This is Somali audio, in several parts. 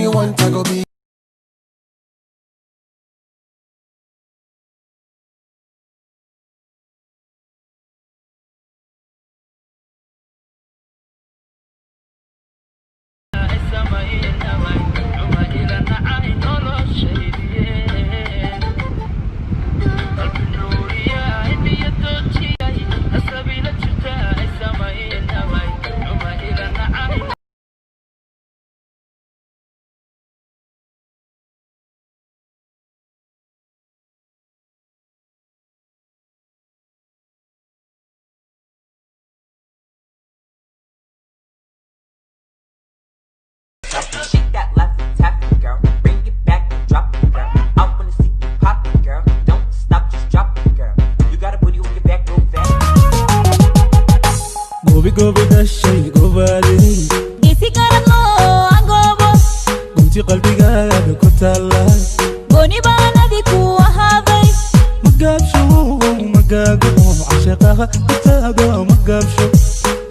you want, I go be. Shake that left and tap it, girl. Bring it back and drop it, girl. I wanna see you pop it, girl. Don't stop, just drop it, girl. You got a booty with your back, go fast. Gobi gobi dashay gobali. Isi karamo angobo. Gunti qalbiga ku taala. Goni bana diku ahaday. Magabsho magago ashaqaha tago magabsho.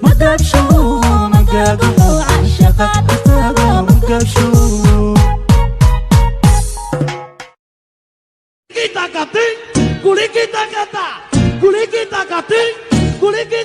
Magabsho magago ashaqaha tago magabsho. Kita kati, kuli kita kata, kuli kita kati, kuli kita